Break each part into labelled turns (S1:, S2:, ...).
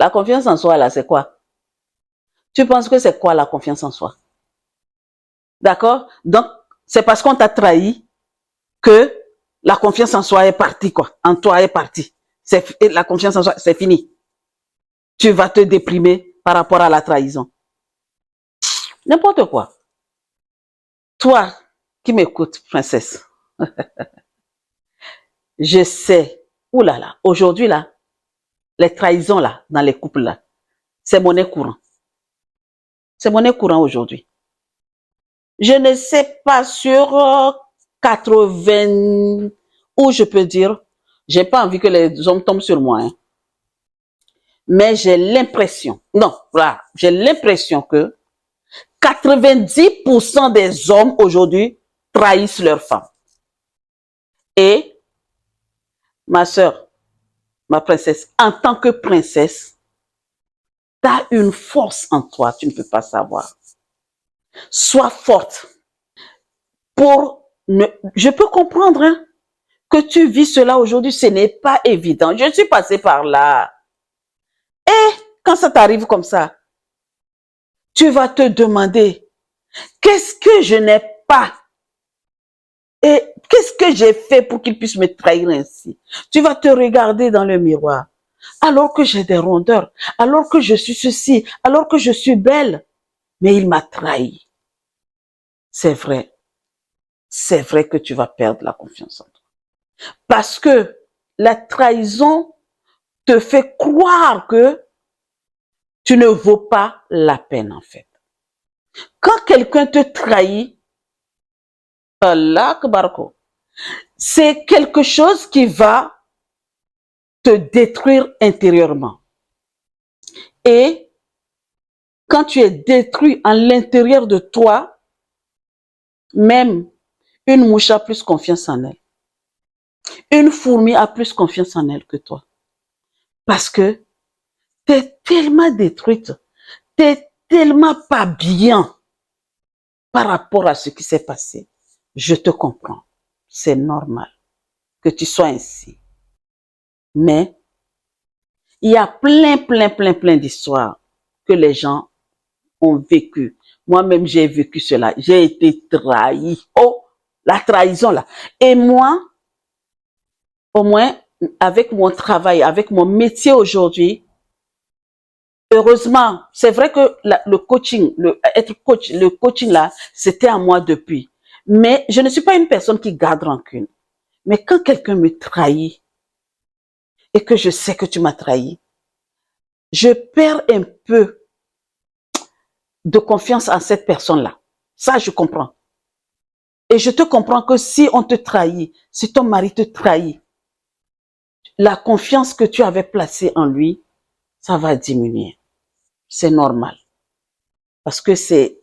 S1: La confiance en soi, là, c'est quoi? Tu penses que c'est quoi la confiance en soi? D'accord? Donc, c'est parce qu'on t'a trahi que la confiance en soi est partie, quoi. En toi est partie. La confiance en soi, c'est fini. Tu vas te déprimer par rapport à la trahison. N'importe quoi. Toi qui m'écoutes, princesse, je sais, oulala, aujourd'hui là, les trahisons là, dans les couples là, c'est monnaie courante. C'est monnaie courante aujourd'hui. Je ne sais pas sur 80, ou je peux dire, j'ai pas envie que les hommes tombent sur moi, hein, mais j'ai l'impression, non, voilà, j'ai l'impression que 90% des hommes aujourd'hui trahissent leurs femmes. Et ma soeur, ma princesse, en tant que princesse, tu as une force en toi, tu ne peux pas savoir. Sois forte. Je peux comprendre hein, que tu vis cela aujourd'hui, ce n'est pas évident. Je suis passée par là. Et quand ça t'arrive comme ça, tu vas te demander, qu'est-ce que je n'ai pas? Et qu'est-ce que j'ai fait pour qu'il puisse me trahir ainsi? Tu vas te regarder dans le miroir. Alors que j'ai des rondeurs, alors que je suis ceci, alors que je suis belle. Mais il m'a trahi. C'est vrai que tu vas perdre la confiance en toi. Parce que la trahison te fait croire que tu ne vaux pas la peine en fait. Quand quelqu'un te trahit, Allah Akbarko, c'est quelque chose qui va te détruire intérieurement. Et quand tu es détruit à l'intérieur de toi, même une mouche a plus confiance en elle. Une fourmi a plus confiance en elle que toi. Parce que tu es tellement détruite, tu es tellement pas bien par rapport à ce qui s'est passé. Je te comprends. C'est normal que tu sois ainsi. Mais il y a plein d'histoires que les gens ont vécues. Moi-même, j'ai vécu cela. J'ai été trahi. Oh, la trahison là. Et moi, au moins, avec mon travail, avec mon métier aujourd'hui, heureusement, c'est vrai que le coaching, être coach, le coaching là, c'était à moi depuis. Mais je ne suis pas une personne qui garde rancune. Mais quand quelqu'un me trahit et que je sais que tu m'as trahi, je perds un peu de confiance en cette personne-là. Ça, je comprends. Et je te comprends que si on te trahit, si ton mari te trahit, la confiance que tu avais placée en lui, ça va diminuer. C'est normal. Parce que c'est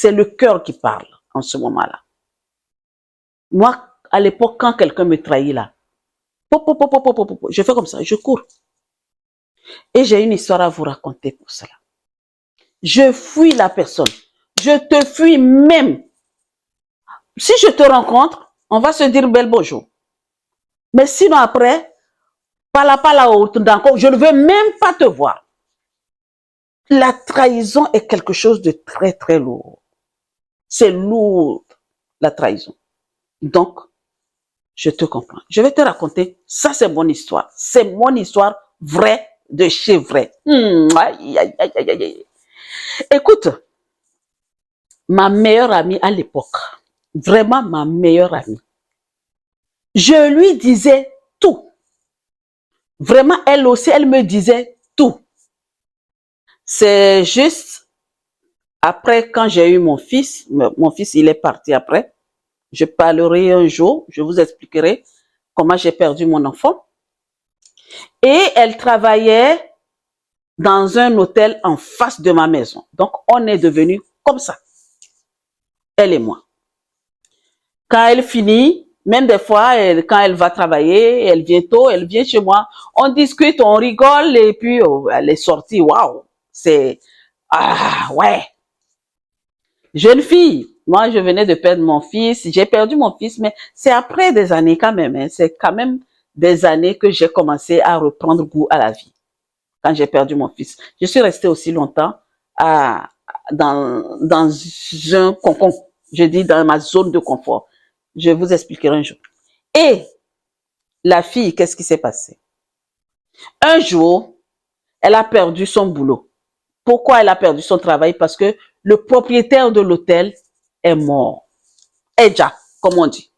S1: le cœur qui parle en ce moment-là. Moi, à l'époque, quand quelqu'un me trahit là, je fais comme ça, je cours. Et j'ai une histoire à vous raconter pour cela. Je fuis la personne. Je te fuis même. Si je te rencontre, on va se dire bel bonjour. Mais sinon après, je ne veux même pas te voir. La trahison est quelque chose de très lourd. C'est lourd, la trahison. Donc, je te comprends. Je vais te raconter, ça c'est mon histoire. C'est mon histoire vraie de chez vrai. Écoute, ma meilleure amie à l'époque, vraiment ma meilleure amie, je lui disais tout. Vraiment, elle aussi, elle me disait tout. C'est juste après, quand j'ai eu mon fils, il est parti après. Je parlerai un jour, je vous expliquerai comment j'ai perdu mon enfant. Et elle travaillait dans un hôtel en face de ma maison. Donc, on est devenus comme ça, elle et moi. Quand elle finit, même des fois, quand elle va travailler, elle vient tôt, elle vient chez moi, on discute, on rigole, et puis elle est sortie, waouh, c'est, ah ouais. Jeune fille, moi je venais de perdre mon fils, j'ai perdu mon fils, mais c'est après des années quand même, hein, c'est quand même des années que j'ai commencé à reprendre goût à la vie. quand j'ai perdu mon fils. Je suis restée aussi longtemps dans un cocon. Je dis dans ma zone de confort. Je vous expliquerai un jour. Et la fille, qu'est-ce qui s'est passé? Un jour, elle a perdu son boulot. Pourquoi elle a perdu son travail? Parce que le propriétaire de l'hôtel est mort. Eja, comme on dit.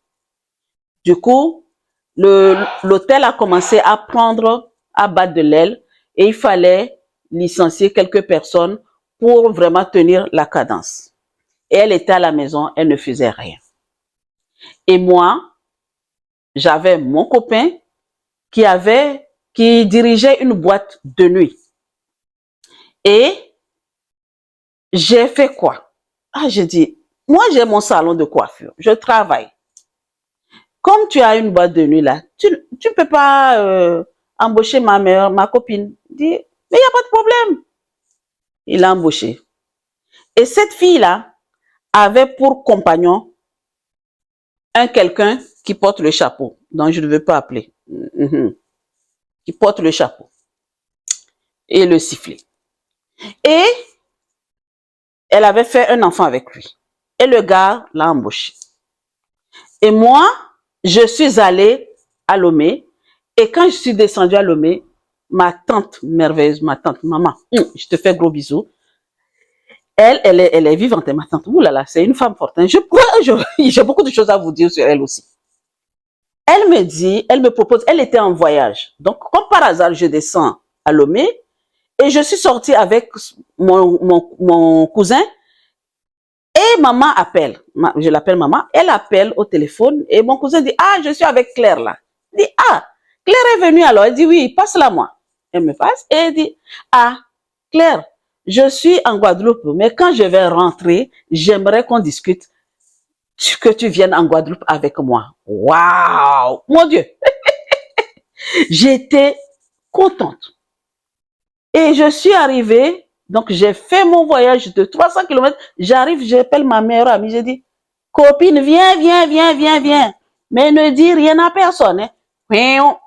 S1: Du coup, l'hôtel a commencé à battre de l'aile et il fallait licencier quelques personnes pour vraiment tenir la cadence. Et elle était à la maison, elle ne faisait rien. Et moi, j'avais mon copain qui dirigeait une boîte de nuit. Et j'ai fait quoi? J'ai dit, moi j'ai mon salon de coiffure, je travaille. Comme tu as une boîte de nuit là, tu ne peux pas embaucher ma copine. Il dit, mais il n'y a pas de problème. Il l'a embauché. Et cette fille-là avait pour compagnon quelqu'un qui porte le chapeau, dont je ne veux pas appeler, qui porte le chapeau et le sifflet. Et elle avait fait un enfant avec lui. Et le gars l'a embauché. Et moi, je suis allée à Lomé. Et quand je suis descendue à Lomé, ma tante merveilleuse, ma tante, maman, je te fais gros bisous. Elle est vivante, ma tante. Ouh là là, c'est une femme forte. J'ai beaucoup de choses à vous dire sur elle aussi. Elle me propose, elle était en voyage. Donc, comme par hasard, je descends à Lomé et je suis sortie avec mon cousin. Et maman appelle, je l'appelle maman, elle appelle au téléphone et mon cousin dit, je suis avec Claire là. Il dit, Claire est venue alors. Elle dit, oui, passe-la moi. Elle me passe et elle dit, Claire, je suis en Guadeloupe, mais quand je vais rentrer, j'aimerais qu'on discute, que tu viennes en Guadeloupe avec moi. Waouh, mon Dieu. J'étais contente. Et je suis arrivée. Donc, j'ai fait mon voyage de 300 km. J'arrive, j'appelle ma meilleure amie. J'ai dit, copine, viens. Mais ne dis rien à personne. Hein.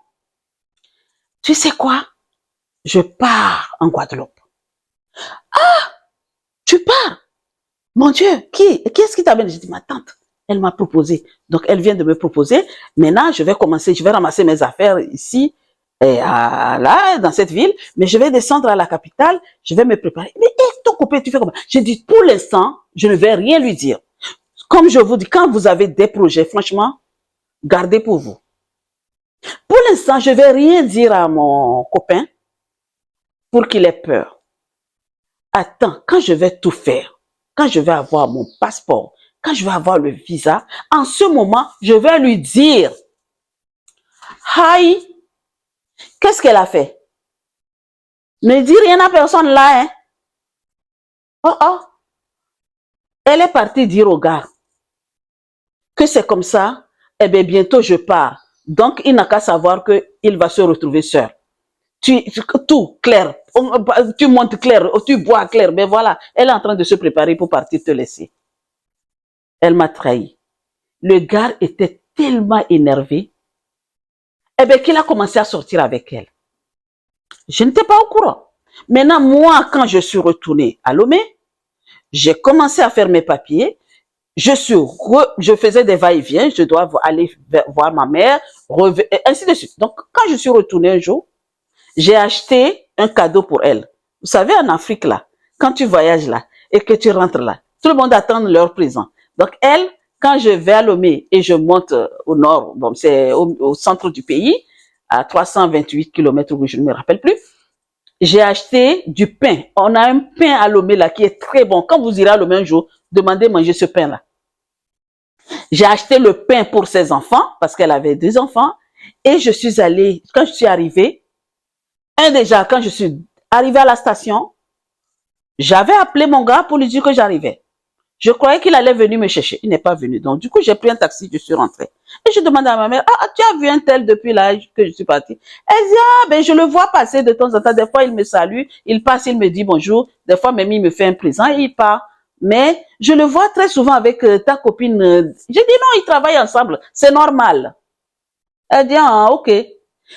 S1: Tu sais quoi? Je pars en Guadeloupe. Tu pars? Mon Dieu, qu'est-ce qui t'amène? J'ai dit, ma tante, elle m'a proposé. Donc, elle vient de me proposer. Maintenant, je vais ramasser mes affaires ici, là, dans cette ville, mais je vais descendre à la capitale, je vais me préparer. Mais ton copain, tu fais comment? J'ai dit, pour l'instant, je ne vais rien lui dire. Comme je vous dis, quand vous avez des projets, franchement, gardez pour vous. Pour l'instant, je ne vais rien dire à mon copain pour qu'il ait peur. Attends, quand je vais tout faire, quand je vais avoir mon passeport, quand je vais avoir le visa, en ce moment, je vais lui dire, Haï, qu'est-ce qu'elle a fait? Ne dis rien à personne là, hein. Elle est partie dire au gars que c'est comme ça, eh bien, bientôt je pars. Donc, il n'a qu'à savoir qu'il va se retrouver seul. Tout clair, tu montes clair, tu bois clair, mais voilà, elle est en train de se préparer pour partir te laisser. Elle m'a trahi. Le gars était tellement énervé, qu'il a commencé à sortir avec elle. Je n'étais pas au courant. Maintenant, moi, quand je suis retournée à Lomé, j'ai commencé à faire mes papiers. Je faisais des va-et-vient, je dois aller voir ma mère, et ainsi de suite. Donc, quand je suis retournée un jour, j'ai acheté un cadeau pour elle. Vous savez, en Afrique, là, quand tu voyages là et que tu rentres là, tout le monde attend leur présent. Donc, elle, quand je vais à Lomé et je monte au nord, bon, c'est au centre du pays, à 328 km, je ne me rappelle plus, j'ai acheté du pain. On a un pain à Lomé là qui est très bon. Quand vous irez à Lomé un jour, demandez manger ce pain là. J'ai acheté le pain pour ses enfants parce qu'elle avait 2 enfants et je suis allée, quand je suis arrivée, déjà, quand je suis arrivée à la station, j'avais appelé mon gars pour lui dire que j'arrivais. Je croyais qu'il allait venir me chercher. Il n'est pas venu. Donc, du coup, j'ai pris un taxi, je suis rentrée. Et je demande à ma mère, tu as vu un tel depuis l'âge que je suis partie? Elle dit, je le vois passer de temps en temps. Des fois, il me salue, il passe, il me dit bonjour. Des fois, même, il me fait un présent et il part. Mais je le vois très souvent avec ta copine. J'ai dit, non, ils travaillent ensemble. C'est normal. Elle dit, ok.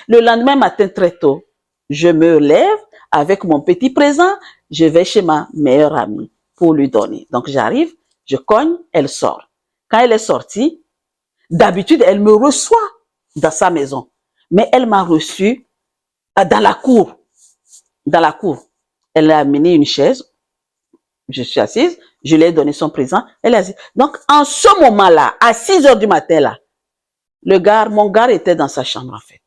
S1: Le lendemain matin, très tôt, je me lève. avec mon petit présent, je vais chez ma meilleure amie pour lui donner. Donc j'arrive, je cogne, elle sort. Quand elle est sortie, d'habitude, elle me reçoit dans sa maison. Mais elle m'a reçu dans la cour. Dans la cour. Elle a amené une chaise. Je suis assise. Je lui ai donné son présent. Elle est assise. Donc, en ce moment-là, à 6 heures du matin, là, mon gars était dans sa chambre, en fait.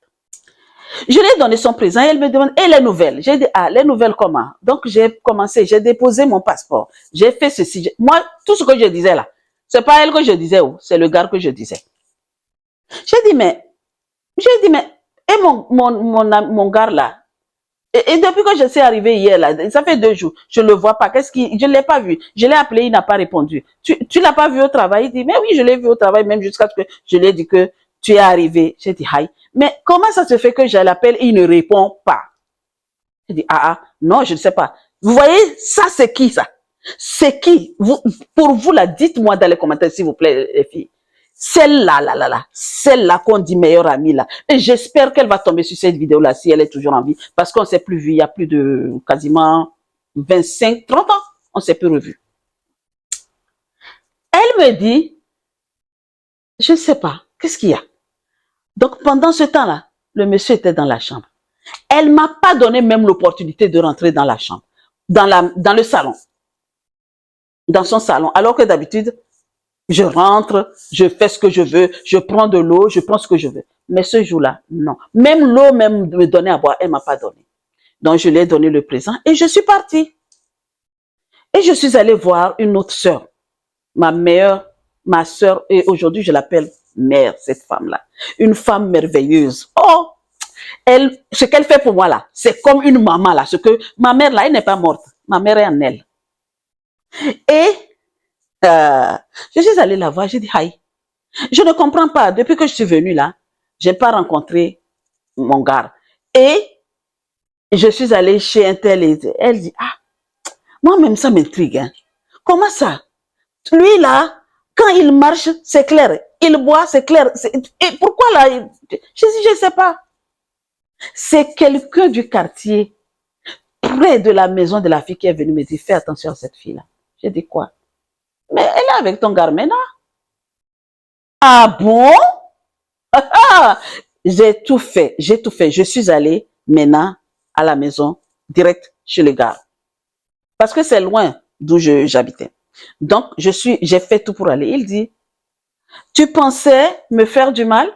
S1: Je lui ai donné son présent et elle me demande, et les nouvelles? J'ai dit, ah, les nouvelles comment? Donc, j'ai commencé, j'ai déposé mon passeport. J'ai fait ceci. Moi, tout ce que je disais là, c'est pas elle que je disais, c'est le gars que je disais. J'ai dit, mais, et mon gars là? Et depuis que je suis arrivée hier là, ça fait 2 jours, je le vois pas. Je l'ai pas vu. Je l'ai appelé, il n'a pas répondu. Tu l'as pas vu au travail? Il dit, mais oui, je l'ai vu au travail, même jusqu'à ce que je lui ai dit que tu es arrivé. J'ai dit, hi. Mais comment ça se fait que je l'appelle et il ne répond pas? J'ai dit, non, je ne sais pas. Vous voyez, ça c'est qui ça? C'est qui? Pour vous là, dites-moi dans les commentaires s'il vous plaît, les filles. Celle-là qu'on dit meilleure amie là. Et j'espère qu'elle va tomber sur cette vidéo-là si elle est toujours en vie. Parce qu'on ne s'est plus vu il y a plus de quasiment 25, 30 ans. On ne s'est plus revu. Elle me dit, je ne sais pas, qu'est-ce qu'il y a? Donc pendant ce temps-là, le monsieur était dans la chambre. Elle ne m'a pas donné même l'opportunité de rentrer dans la chambre, dans le salon, dans son salon. Alors que d'habitude, je rentre, je fais ce que je veux, je prends de l'eau, je prends ce que je veux. Mais ce jour-là, non. Même l'eau, même me donner à boire, elle ne m'a pas donné. Donc, je lui ai donné le présent et je suis partie. Et je suis allée voir une autre sœur, ma sœur, et aujourd'hui, je l'appelle mère, cette femme-là. Une femme merveilleuse. Oh! Ce qu'elle fait pour moi, là, c'est comme une maman, là. Ce que ma mère, là, elle n'est pas morte. Ma mère est en elle. Et je suis allée la voir, j'ai dit, hi. Je ne comprends pas. Depuis que je suis venue là, je n'ai pas rencontré mon gars. Et je suis allée chez un tel et elle dit, moi-même ça m'intrigue. Hein. Comment ça? Lui là, quand il marche, c'est clair. Il boit, c'est clair. Et pourquoi là? Je dis, je ne sais pas. C'est quelqu'un du quartier, près de la maison de la fille qui est venue me dire, fais attention à cette fille-là. J'ai dit quoi? Mais elle est avec ton gars maintenant. Ah bon? J'ai tout fait. Je suis allée maintenant à la maison, direct chez le gars. Parce que c'est loin d'où j'habitais. Donc, j'ai fait tout pour aller. Il dit, tu pensais me faire du mal?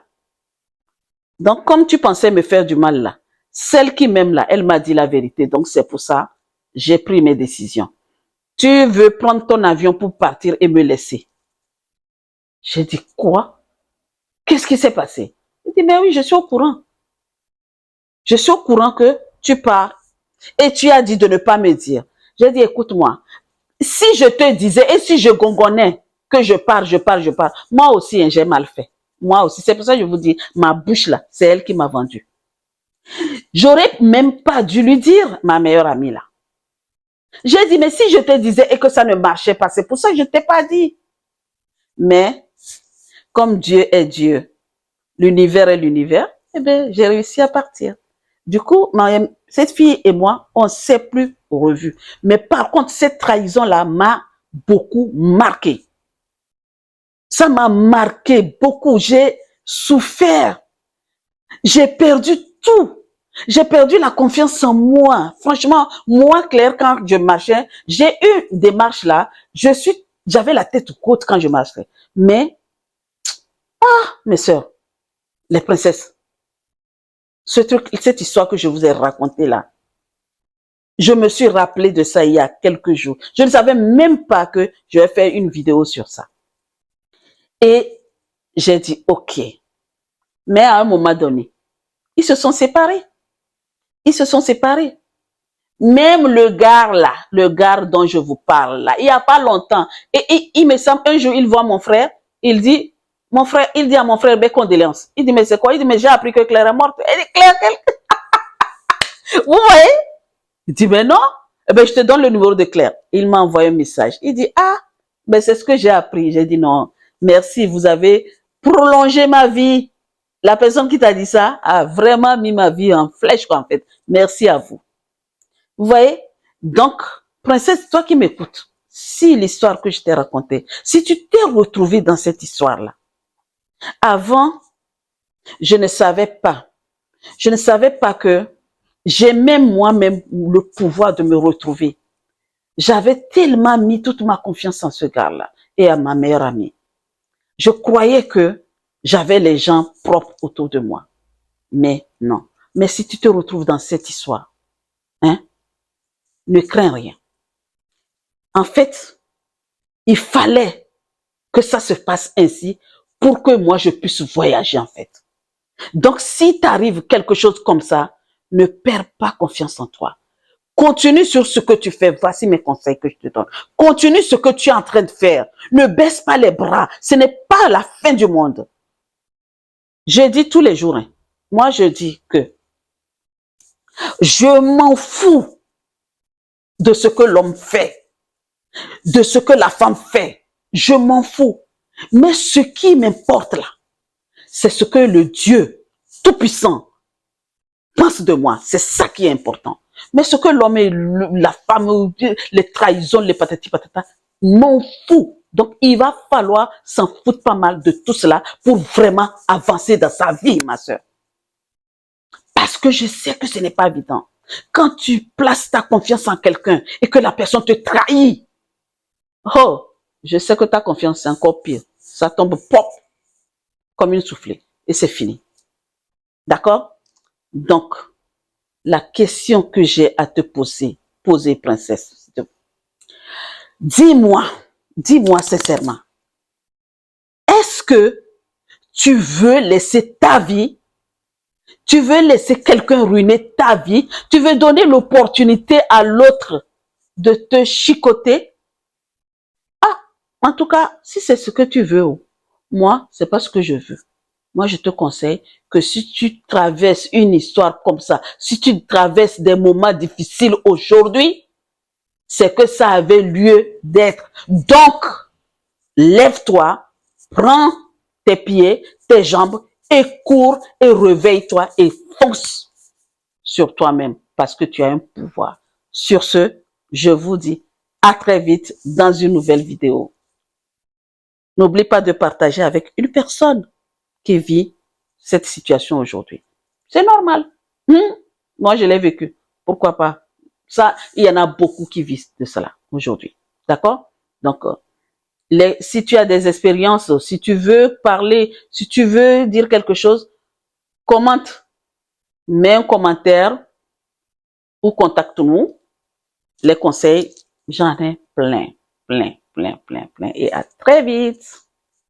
S1: Donc, comme tu pensais me faire du mal là, celle qui m'aime là, elle m'a dit la vérité. Donc, c'est pour ça, j'ai pris mes décisions. Tu veux prendre ton avion pour partir et me laisser. J'ai dit, quoi? Qu'est-ce qui s'est passé? Il dit, mais oui, je suis au courant. Je suis au courant que tu pars et tu as dit de ne pas me dire. J'ai dit, écoute-moi, si je te disais et si je gongonnais que je pars, moi aussi, hein, j'ai mal fait. Moi aussi. C'est pour ça que je vous dis, ma bouche là, c'est elle qui m'a vendu. J'aurais même pas dû lui dire, ma meilleure amie là. J'ai dit, mais si je te disais et que ça ne marchait pas, c'est pour ça que je ne t'ai pas dit. Mais, comme Dieu est Dieu, l'univers est l'univers, eh bien, j'ai réussi à partir. Du coup, cette fille et moi, on ne s'est plus revus. Mais par contre, cette trahison-là m'a beaucoup marqué. Ça m'a marqué beaucoup. J'ai souffert. J'ai perdu tout. J'ai perdu la confiance en moi. Franchement, moi, Claire, quand je marchais, j'ai eu des marches là. J'avais la tête haute quand je marchais. Mais, mes sœurs, les princesses, cette histoire que je vous ai racontée là, je me suis rappelé de ça il y a quelques jours. Je ne savais même pas que je vais faire une vidéo sur ça. Et j'ai dit, ok. Mais à un moment donné, ils se sont séparés. Ils se sont séparés. Même le gars là, le gars dont je vous parle là, il n'y a pas longtemps. Et il me semble, un jour, il voit mon frère, il dit à mon frère, mes condoléances. Il dit, mais c'est quoi? Il dit, mais j'ai appris que Claire est morte. Elle dit, Claire, vous voyez? Il dit, mais non. Eh ben, je te donne le numéro de Claire. Il m'a envoyé un message. Il dit, ben c'est ce que j'ai appris. J'ai dit, non, merci, vous avez prolongé ma vie. La personne qui t'a dit ça a vraiment mis ma vie en flèche, quoi, en fait. Merci à vous. Vous voyez? Donc, princesse, toi qui m'écoutes, si l'histoire que je t'ai racontée, si tu t'es retrouvée dans cette histoire-là, avant, je ne savais pas. Je ne savais pas que j'ai même moi-même le pouvoir de me retrouver. J'avais tellement mis toute ma confiance en ce gars-là et à ma meilleure amie. Je croyais que j'avais les gens propres autour de moi. Mais non. Mais si tu te retrouves dans cette histoire, hein, ne crains rien. En fait, il fallait que ça se passe ainsi pour que moi je puisse voyager en fait. Donc si t'arrive quelque chose comme ça, ne perds pas confiance en toi. Continue sur ce que tu fais. Voici mes conseils que je te donne. Continue ce que tu es en train de faire. Ne baisse pas les bras. Ce n'est pas la fin du monde. Je dis tous les jours, hein, moi je dis que je m'en fous de ce que l'homme fait, de ce que la femme fait. Je m'en fous. Mais ce qui m'importe là, c'est ce que le Dieu Tout-Puissant pense de moi. C'est ça qui est important. Mais ce que l'homme et la femme, les trahisons, les patati patata, m'en fous. Donc, il va falloir s'en foutre pas mal de tout cela pour vraiment avancer dans sa vie, ma soeur. Parce que je sais que ce n'est pas évident. Quand tu places ta confiance en quelqu'un et que la personne te trahit, oh, je sais que ta confiance, c'est encore pire. Ça tombe pop comme une soufflée et c'est fini. D'accord? Donc, la question que j'ai à te poser, princesse, dis-moi sincèrement, est-ce que tu veux laisser ta vie, tu veux laisser quelqu'un ruiner ta vie, tu veux donner l'opportunité à l'autre de te chicoter? Ah, en tout cas, si c'est ce que tu veux, moi, c'est pas ce que je veux. Moi, je te conseille que si tu traverses une histoire comme ça, si tu traverses des moments difficiles aujourd'hui, c'est que ça avait lieu d'être. Donc, lève-toi, prends tes pieds, tes jambes et cours et réveille-toi et fonce sur toi-même parce que tu as un pouvoir. Sur ce, je vous dis à très vite dans une nouvelle vidéo. N'oublie pas de partager avec une personne qui vit cette situation aujourd'hui. C'est normal. Moi, je l'ai vécu. Pourquoi pas? Ça, il y en a beaucoup qui vivent de cela aujourd'hui. D'accord? Donc, si tu as des expériences, si tu veux parler, si tu veux dire quelque chose, commente, mets un commentaire ou contacte-nous. Les conseils, j'en ai plein. Et à très vite.